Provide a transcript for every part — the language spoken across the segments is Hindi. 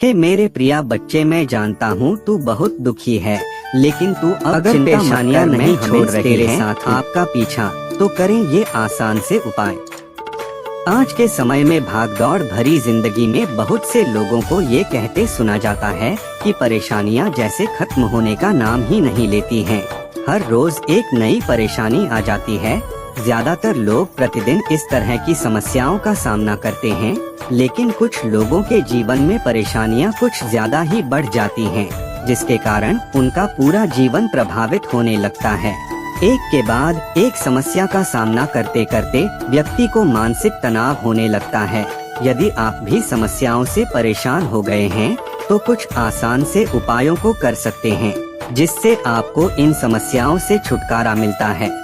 हे मेरे प्रिया बच्चे, मैं जानता हूँ तू बहुत दुखी है, लेकिन तू अगर परेशानियाँ नहीं छोड़ रही है साथ आपका पीछा, तो करें ये आसान से उपाय। आज के समय में भागदौड़ भरी जिंदगी में बहुत से लोगों को ये कहते सुना जाता है कि परेशानियाँ जैसे खत्म होने का नाम ही नहीं लेती हैं। हर रोज एक नई परेशानी आ जाती है। ज्यादातर लोग प्रतिदिन इस तरह की समस्याओं का सामना करते हैं, लेकिन कुछ लोगों के जीवन में परेशानियां कुछ ज्यादा ही बढ़ जाती हैं, जिसके कारण उनका पूरा जीवन प्रभावित होने लगता है। एक के बाद एक समस्या का सामना करते करते व्यक्ति को मानसिक तनाव होने लगता है। यदि आप भी समस्याओं से परेशान हो गए हैं, तो कुछ आसान से उपायों को कर सकते हैं, जिससे आपको इन समस्याओं से छुटकारा मिलता है।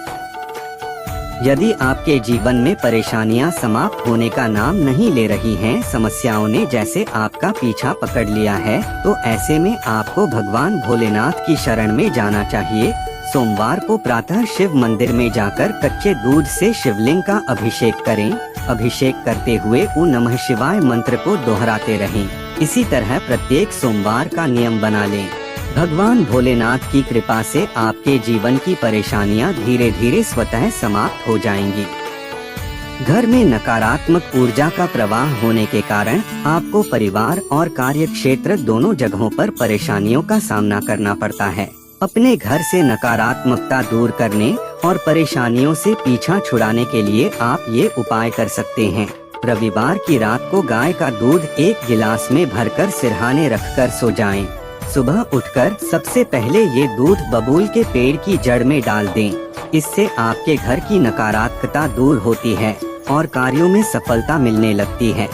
यदि आपके जीवन में परेशानियां समाप्त होने का नाम नहीं ले रही हैं, समस्याओं ने जैसे आपका पीछा पकड़ लिया है, तो ऐसे में आपको भगवान भोलेनाथ की शरण में जाना चाहिए। सोमवार को प्रातः शिव मंदिर में जाकर कच्चे दूध से शिवलिंग का अभिषेक करें। अभिषेक करते हुए ओम नमः शिवाय मंत्र को दोहराते रहें। इसी तरह प्रत्येक सोमवार का नियम बना लें। भगवान भोलेनाथ की कृपा से आपके जीवन की परेशानियां धीरे धीरे स्वतः समाप्त हो जाएंगी। घर में नकारात्मक ऊर्जा का प्रवाह होने के कारण आपको परिवार और कार्य क्षेत्र दोनों जगहों पर परेशानियों का सामना करना पड़ता है। अपने घर से नकारात्मकता दूर करने और परेशानियों से पीछा छुड़ाने के लिए आप ये उपाय कर सकते हैं। रविवार की रात को गाय का दूध एक गिलास में भरकर सिरहाने रखकर सो जाएं। सुबह उठकर सबसे पहले ये दूध बबूल के पेड़ की जड़ में डाल दें। इससे आपके घर की नकारात्मकता दूर होती है और कार्यों में सफलता मिलने लगती है।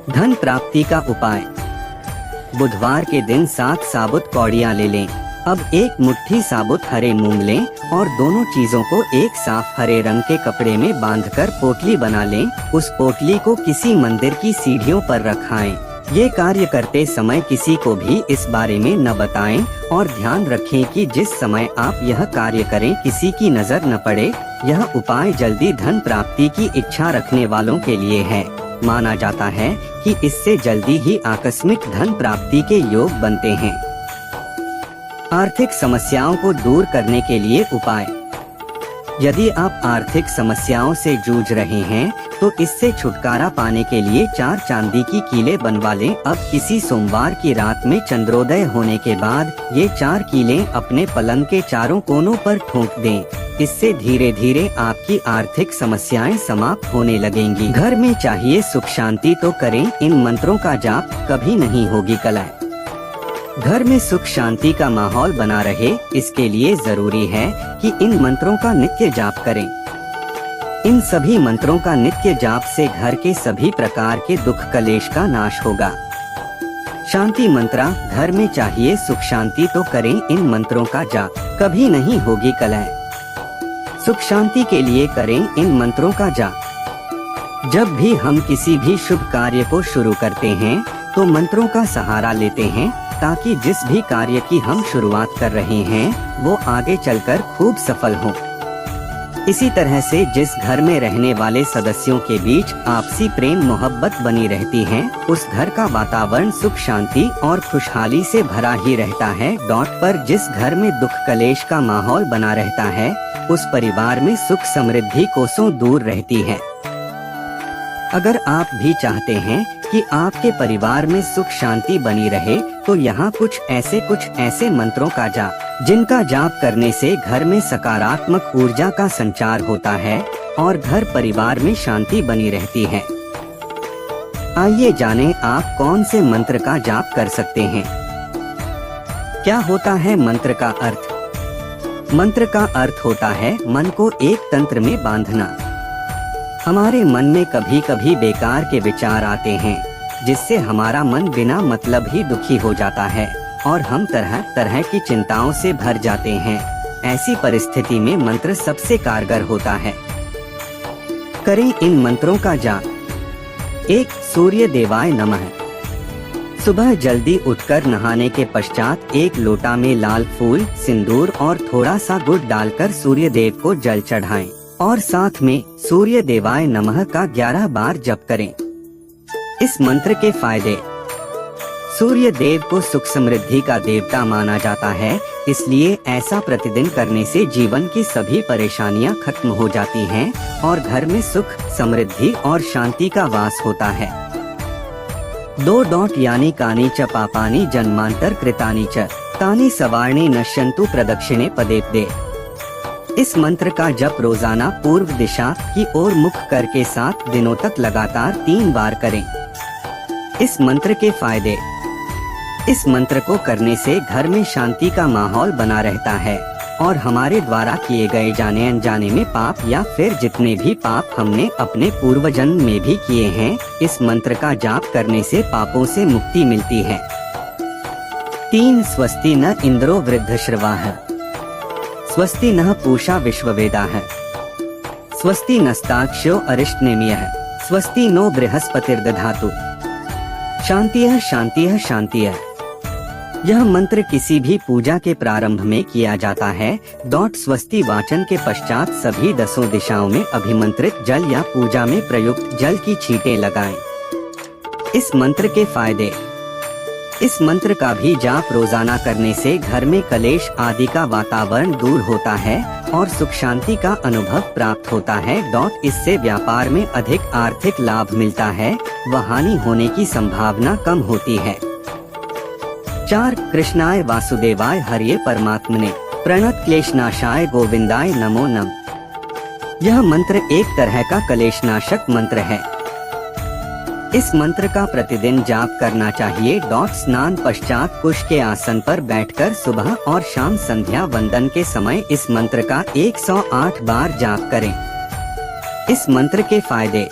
धन प्राप्ति का उपाय। बुधवार के दिन 7 साबुत कौड़ियाँ ले लें। अब एक मुट्ठी साबुत हरे मूंग लें और दोनों चीजों को एक साफ हरे रंग के कपड़े में बांधकर पोटली बना लें। उस पोटली को किसी मंदिर की सीढ़ियों पर रखाएं। ये कार्य करते समय किसी को भी इस बारे में न बताएं और ध्यान रखें कि जिस समय आप यह कार्य करें किसी की नजर न पड़े। यह उपाय जल्दी धन प्राप्ति की इच्छा रखने वालों के लिए है। माना जाता है कि इससे जल्दी ही आकस्मिक धन प्राप्ति के योग बनते हैं। आर्थिक समस्याओं को दूर करने के लिए उपाय। यदि आप आर्थिक समस्याओं से जूझ रहे हैं, तो इससे छुटकारा पाने के लिए 4 चांदी की कीलें बनवा लें। अब किसी सोमवार की रात में चंद्रोदय होने के बाद ये 4 कीलें अपने पलंग के चारों कोनों पर ठोक दें। इससे धीरे धीरे आपकी आर्थिक समस्याएं समाप्त होने लगेंगी। घर में चाहिए सुख शांति, तो करें इन मंत्रों का जाप, कभी नहीं होगी कलह। घर में सुख शांति का माहौल बना रहे, इसके लिए जरूरी है कि इन मंत्रों का नित्य जाप करें। इन सभी मंत्रों का नित्य जाप से घर के सभी प्रकार के दुख कलेश का नाश होगा। शांति मंत्रा। घर में चाहिए सुख शांति, तो करें इन मंत्रों का जाप, कभी नहीं होगी कलह। सुख शांति के लिए करें इन मंत्रों का जाप। जब भी हम किसी भी शुभ कार्य को शुरू करते हैं, तो मंत्रों का सहारा लेते हैं, ताकि जिस भी कार्य की हम शुरुआत कर रहे हैं वो आगे चलकर खूब सफल हो। इसी तरह से जिस घर में रहने वाले सदस्यों के बीच आपसी प्रेम मोहब्बत बनी रहती है, उस घर का वातावरण सुख शांति और खुशहाली से भरा ही रहता है। पर जिस घर में दुख कलेश का माहौल बना रहता है, उस परिवार में सुख समृद्धि कोसों दूर रहती है। अगर आप भी चाहते हैं कि आपके परिवार में सुख शांति बनी रहे, तो यहाँ कुछ ऐसे मंत्रों का जाप, जिनका जाप करने से घर में सकारात्मक ऊर्जा का संचार होता है और घर परिवार में शांति बनी रहती है। आइए जानें आप कौन से मंत्र का जाप कर सकते हैं। क्या होता है मंत्र का अर्थ? मंत्र का अर्थ होता है मन को एक तंत्र में बांधना। हमारे मन में कभी कभी बेकार के विचार आते हैं, जिससे हमारा मन बिना मतलब ही दुखी हो जाता है और हम तरह तरह की चिंताओं से भर जाते हैं। ऐसी परिस्थिति में मंत्र सबसे कारगर होता है। करें इन मंत्रों का जाप। 1. सूर्य देवाय नमः। सुबह जल्दी उठकर नहाने के पश्चात एक लोटा में लाल फूल, सिंदूर और थोड़ा सा गुड़ डालकर सूर्य देव को जल चढ़ाएं और साथ में सूर्य देवाय नमः का 11 बार जप करें। इस मंत्र के फायदे। सूर्य देव को सुख समृद्धि का देवता माना जाता है, इसलिए ऐसा प्रतिदिन करने से जीवन की सभी परेशानियां खत्म हो जाती हैं और घर में सुख, समृद्धि और शांति का वास होता है। 2 यानी कानी च पापानि जन्मांतर कृतानि च तानि सवार्णी नश्यन्तु प्रदक्षिणे पदेपदे। इस मंत्र का जप रोजाना पूर्व दिशा की ओर मुख करके 7 दिनों तक लगातार 3 बार करें। इस मंत्र के फायदे। इस मंत्र को करने से घर में शांति का माहौल बना रहता है और हमारे द्वारा किए गए जाने अनजाने में पाप या फिर जितने भी पाप हमने अपने पूर्व जन्म में भी किए हैं, इस मंत्र का जाप करने से पापों से मुक्ति मिलती है। 3 स्वस्ति न इंद्रो वृद्धश्रवाः, स्वस्ति नः पूषा विश्ववेदाः, स्वस्ति नस्ताक्ष्यो अरिष्टनेमियः, स्वस्ति नो बृहस्पतिर्दधातु। शांतिः शांतिः शांतिः। यह मंत्र किसी भी पूजा के प्रारंभ में किया जाता है। स्वस्ति वाचन के पश्चात सभी 10 दिशाओं में अभिमंत्रित जल या पूजा में प्रयुक्त जल की छींटें लगाएं। इस मंत्र के फायदे। इस मंत्र का भी जाप रोजाना करने से घर में कलेश आदि का वातावरण दूर होता है और सुख शांति का अनुभव प्राप्त होता है। इससे व्यापार में अधिक आर्थिक लाभ मिलता है व हानि होने की संभावना कम होती है। 4 कृष्णाय वासुदेवाय हरिये परमात्मने प्रणत क्लेशनाशाय गोविंदाय नमो नम। यह मंत्र एक तरह का कलेशनाशक मंत्र है। इस मंत्र का प्रतिदिन जाप करना चाहिए। स्नान पश्चात कुश के आसन पर बैठकर सुबह और शाम संध्या वंदन के समय इस मंत्र का 108 बार जाप करें। इस मंत्र के फायदे।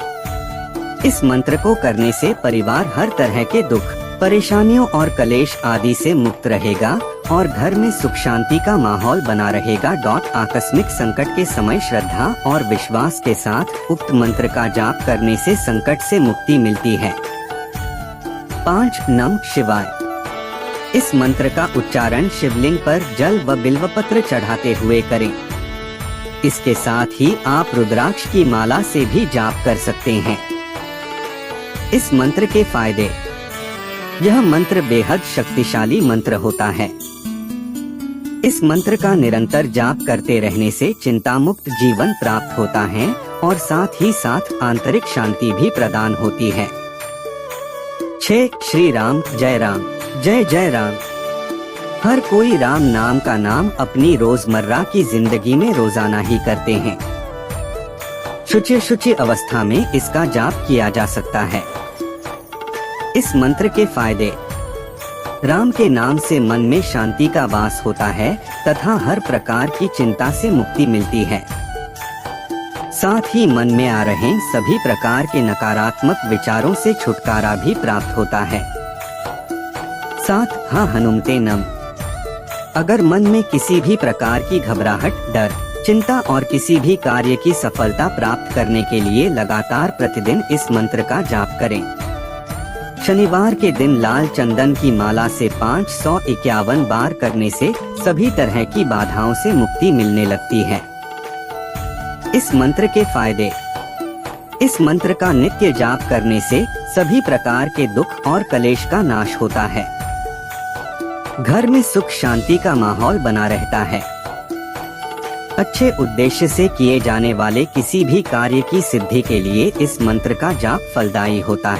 इस मंत्र को करने से परिवार हर तरह के दुख, परेशानियों और कलेश आदि से मुक्त रहेगा और घर में सुख शांति का माहौल बना रहेगा। आकस्मिक संकट के समय श्रद्धा और विश्वास के साथ उक्त मंत्र का जाप करने से संकट से मुक्ति मिलती है। 5 नमः शिवाय। इस मंत्र का उच्चारण शिवलिंग पर जल व बिल्वपत्र चढ़ाते हुए करें। इसके साथ ही आप रुद्राक्ष की माला से भी जाप कर सकते हैं। इस मंत्र के फायदे। यह मंत्र बेहद शक्तिशाली मंत्र होता है। इस मंत्र का निरंतर जाप करते रहने से चिंता मुक्त जीवन प्राप्त होता है और साथ ही साथ आंतरिक शांति भी प्रदान होती है। 6 श्री राम जय राम, जय जय राम। हर कोई राम नाम का नाम अपनी रोजमर्रा की जिंदगी में रोजाना ही करते हैं। शुचि अवस्था में इसका जाप किया जा सकता है। इस मंत्र के फायदे। राम के नाम से मन में शांति का वास होता है तथा हर प्रकार की चिंता से मुक्ति मिलती है। साथ ही मन में आ रहे सभी प्रकार के नकारात्मक विचारों से छुटकारा भी प्राप्त होता है। 7 हा हनुमते नम। अगर मन में किसी भी प्रकार की घबराहट, डर, चिंता और किसी भी कार्य की सफलता प्राप्त करने के लिए लगातार प्रतिदिन इस मंत्र का जाप करें। शनिवार के दिन लाल चंदन की माला से 551 बार करने से सभी तरह की बाधाओं से मुक्ति मिलने लगती है। इस मंत्र के फायदे। इस मंत्र का नित्य जाप करने से सभी प्रकार के दुख और कलेश का नाश होता है। घर में सुख शांति का माहौल बना रहता है। अच्छे उद्देश्य से किए जाने वाले किसी भी कार्य की सिद्धि के लिए इस मंत्र का जाप फलदायी होता है।